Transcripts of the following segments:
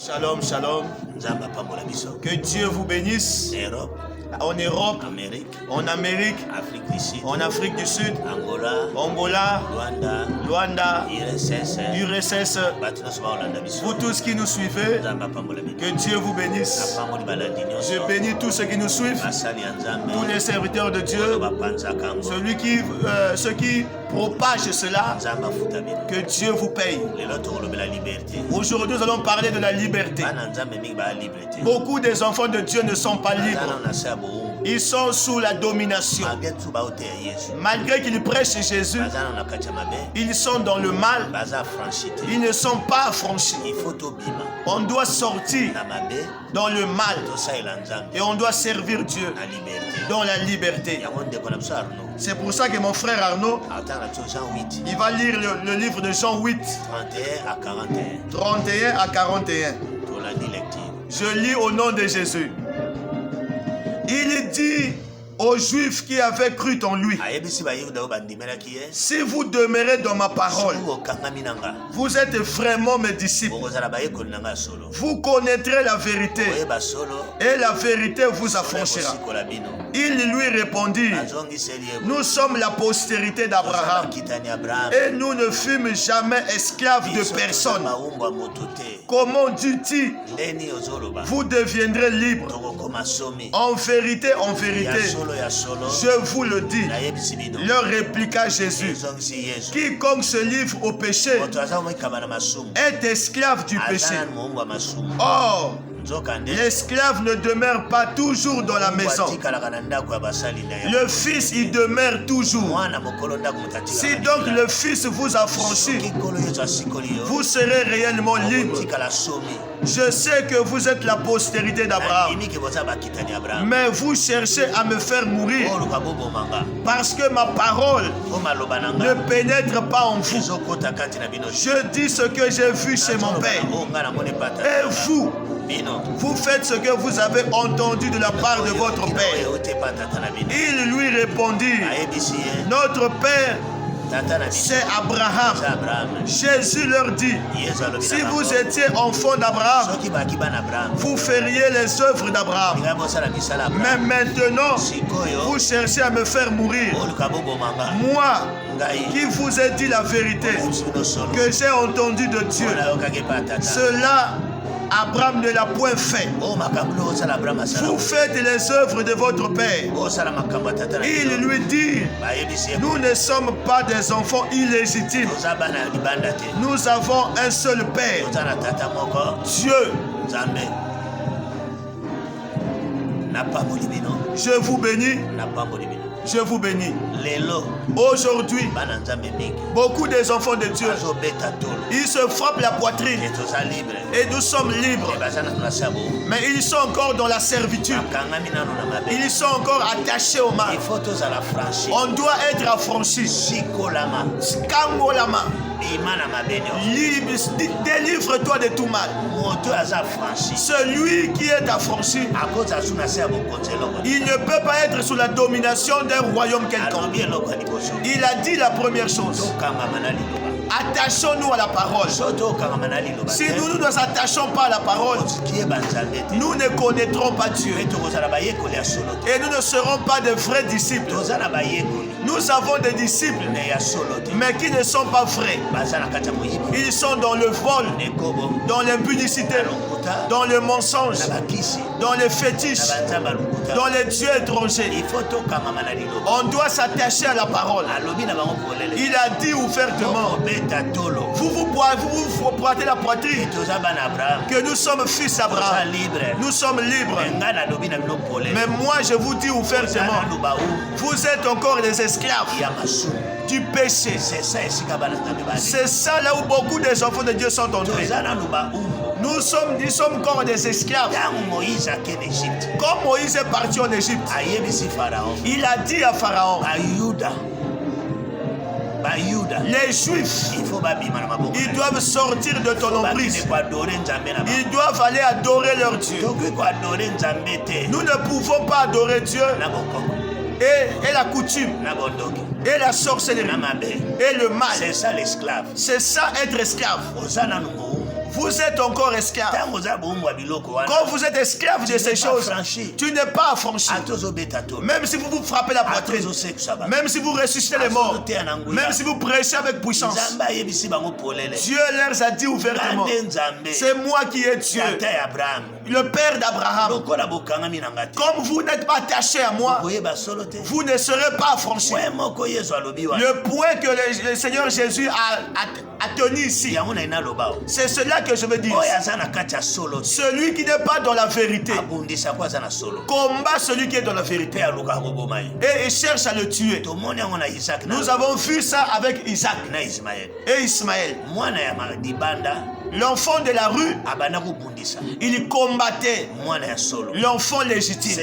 Shalom, shalom. Que Dieu vous bénisse. En Europe, en Amérique, en Afrique du Sud, Angola, Luanda, URSS, vous tous qui nous suivez, que Dieu vous bénisse. Je bénis tous ceux qui nous suivent, tous les serviteurs de Dieu, ceux qui propagent cela, que Dieu vous paye. Aujourd'hui, nous allons parler de la liberté. Beaucoup des enfants de Dieu ne sont pas libres. Ils sont sous la domination. Malgré qu'ils prêchent Jésus, ils sont dans le mal. Ils ne sont pas affranchis. On doit sortir dans le mal et on doit servir Dieu dans la liberté. C'est pour ça que mon frère Arnaud, il va lire le livre de Jean 8, 31 à 41. Je lis au nom de Jésus. Il dit aux Juifs qui avaient cru en lui, si vous demeurez dans ma parole, vous êtes vraiment mes disciples. Vous connaîtrez la vérité et la vérité vous affranchira. Il lui répondit, nous sommes la postérité d'Abraham et nous ne fûmes jamais esclaves de personne. Comment dit-il, vous deviendrez libres? En vérité, je vous le dis, leur répliqua Jésus, quiconque se livre au péché est esclave du péché. Or, l'esclave ne demeure pas toujours dans la maison. Le Fils y demeure toujours. Si donc le Fils vous affranchit, vous serez réellement libre. Je sais que vous êtes la postérité d'Abraham, mais vous cherchez à me faire mourir parce que ma parole ne pénètre pas en vous. Je dis ce que j'ai vu chez mon Père. Et vous faites ce que vous avez entendu de la part de votre Père. Il lui répondit, notre Père, c'est Abraham. Jésus leur dit, si vous étiez enfants d'Abraham, vous feriez les œuvres d'Abraham. Mais maintenant, vous cherchez à me faire mourir. Moi, qui vous ai dit la vérité, que j'ai entendu de Dieu, cela Abraham ne l'a point fait. Vous faites les œuvres de votre Père. Il lui dit, nous ne sommes pas des enfants illégitimes. Nous avons un seul Père, Dieu. Je vous bénis. Je vous bénis. Aujourd'hui, beaucoup des enfants de Dieu, ils se frappent la poitrine et nous sommes libres. Mais ils sont encore dans la servitude. Ils sont encore attachés au mal. On doit être affranchi. Kangolama. Délivre-toi de tout mal. Celui qui est affranchi, il ne peut pas être sous la domination d'un royaume quelconque. Il a dit la première chose. Attachons-nous à la parole. Si nous ne nous attachons pas à la parole, nous ne connaîtrons pas Dieu. Et nous ne serons pas de vrais disciples. Nous avons des disciples, mais qui ne sont pas vrais. Ils sont dans le vol, dans l'impudicité, dans le mensonge, dans les fétiches, dans les dieux étrangers. On doit s'attacher à la parole. Il a dit ouvertement, vous vous pointez la poitrine que nous sommes fils d'Abraham. Nous sommes libres. Mais moi je vous dis ouvertement, vous êtes encore des esclaves du péché. C'est ça là où beaucoup des enfants de Dieu sont entrés. Nous sommes encore des esclaves. Comme Moïse est parti en Égypte, il a dit à Pharaon, les Juifs, ils doivent sortir de ton emprise. Ils doivent aller adorer leur Dieu. Nous ne pouvons pas adorer Dieu et la coutume et la sorcellerie et le mal. C'est ça l'esclave. C'est ça être esclave. Vous êtes encore esclave. Quand vous êtes esclave de ces choses, tu n'es pas affranchi. Même si vous vous frappez la poitrine, même si vous ressuscitez les morts, même si vous prêchez avec puissance, Dieu leur a dit ouvertement, c'est moi qui ai Dieu, le Père d'Abraham. Comme vous n'êtes pas attaché à moi, vous ne serez pas affranchis. Le point que le Seigneur Jésus a tenu ici, c'est cela que je veux dire. Celui qui n'est pas dans la vérité combat celui qui est dans la vérité et cherche à le tuer. Nous avons vu ça avec Isaac et Ismaël. L'enfant de la rue, il combattait l'enfant légitime.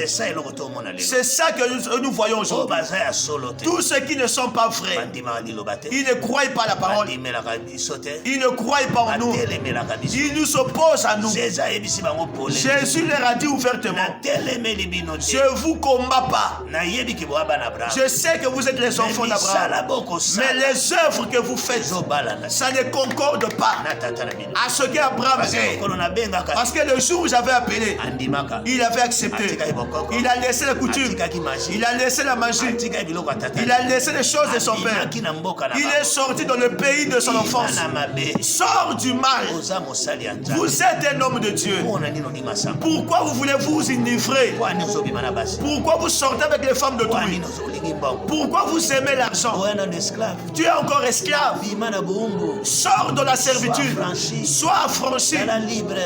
C'est ça que nous voyons aujourd'hui. Tous ceux qui ne sont pas vrais, ils ne croient pas la parole, ils ne croient pas en nous, ils nous opposent à nous. Jésus leur a dit ouvertement, je ne vous combats pas. Je sais que vous êtes les enfants d'Abraham, mais les œuvres que vous faites, ça ne concorde pas à ce qu'Abraham fait. Parce que le jour où j'avais appelé, il avait accepté. Il a laissé la coutume, il a laissé la magie, il a laissé les choses de son père. Il est sorti dans le pays de son enfance. Sors du mal. Vous êtes un homme de Dieu. Pourquoi vous voulez vous enivrer? Pourquoi vous sortez avec les femmes d'autrui? Pourquoi vous aimez l'argent? Tu es encore esclave. Sors de la servitude. Sois affranchi.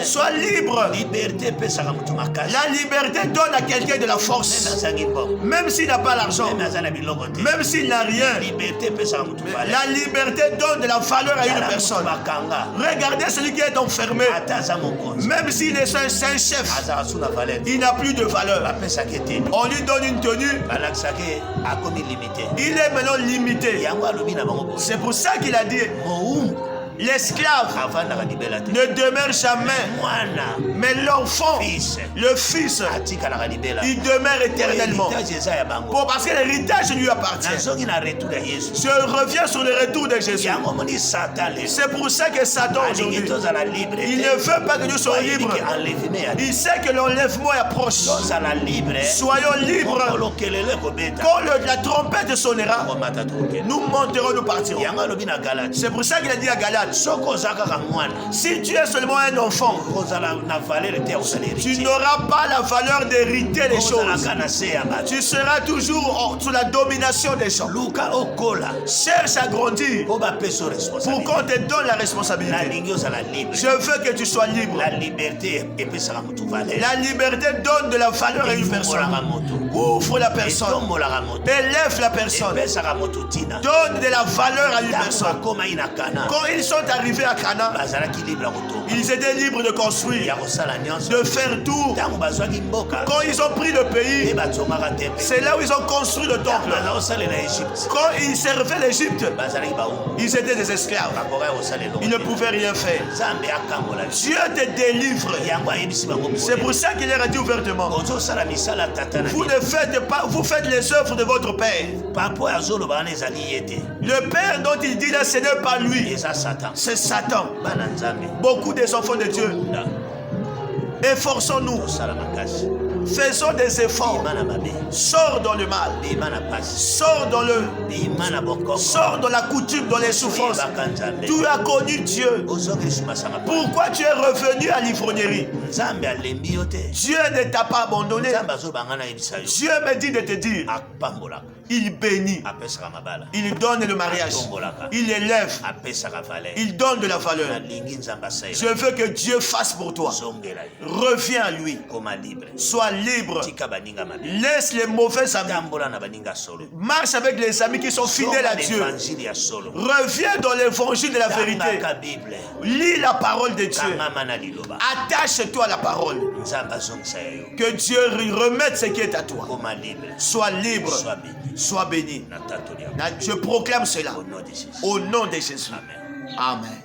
Sois libre. La liberté donne à quelqu'un de la force. Même s'il n'a pas l'argent, même s'il n'a rien, la liberté donne de la valeur à une personne. Regardez celui qui est enfermé. Même s'il est un chef, il n'a plus de valeur. On lui donne une tenue, il est maintenant limité. C'est pour ça qu'il a dit, l'esclave ne demeure jamais, mais l'enfant, le fils, il demeure éternellement. Bon, parce que l'héritage lui appartient. Je reviens sur le retour de Jésus. C'est pour ça que Satan aujourd'hui, il ne veut pas que nous soyons libres. Il sait que l'enlèvement approche. Soyons libres. Quand la trompette sonnera, nous monterons, nous partirons. C'est pour ça qu'il a dit à Galates, si tu es seulement un enfant, tu n'auras pas la valeur d'hériter les choses. Tu seras toujours sous la domination des gens. Cherche à grandir pour qu'on te donne la responsabilité. Je veux que tu sois libre. La liberté donne de la valeur à une personne. Ouvre la personne. Élève la personne. Donne de la valeur à une personne. Quand ils sont arrivés à Cana, ils étaient libres de construire, de faire tout. Quand ils ont pris le pays, c'est là où ils ont construit le temple. Quand ils servaient l'Égypte, ils étaient des esclaves. Ils ne pouvaient rien faire. Dieu te délivre. C'est pour ça qu'il leur a dit ouvertement, vous ne faites pas, vous faites les œuvres de votre Père. Le Père dont il dit là, ce n'est pas lui, c'est Satan. Beaucoup des enfants de Dieu, efforçons-nous, faisons des efforts. Sors dans le mal, sors dans la coutume, dans les souffrances. Tu as connu Dieu. Pourquoi tu es revenu à l'ivrognerie? Dieu ne t'a pas abandonné. Dieu me dit de te dire, il bénit, il donne le mariage, il élève, il donne de la valeur. Je veux que Dieu fasse pour toi. Reviens à lui. Sois libre. Laisse les mauvais amis. Marche avec les amis qui sont fidèles à Dieu. Reviens dans l'évangile de la vérité. Lis la parole de Dieu. Attache-toi à la parole. Que Dieu remette ce qui est à toi. Sois libre. Sois béni. Je proclame cela au nom de Jésus. Amen.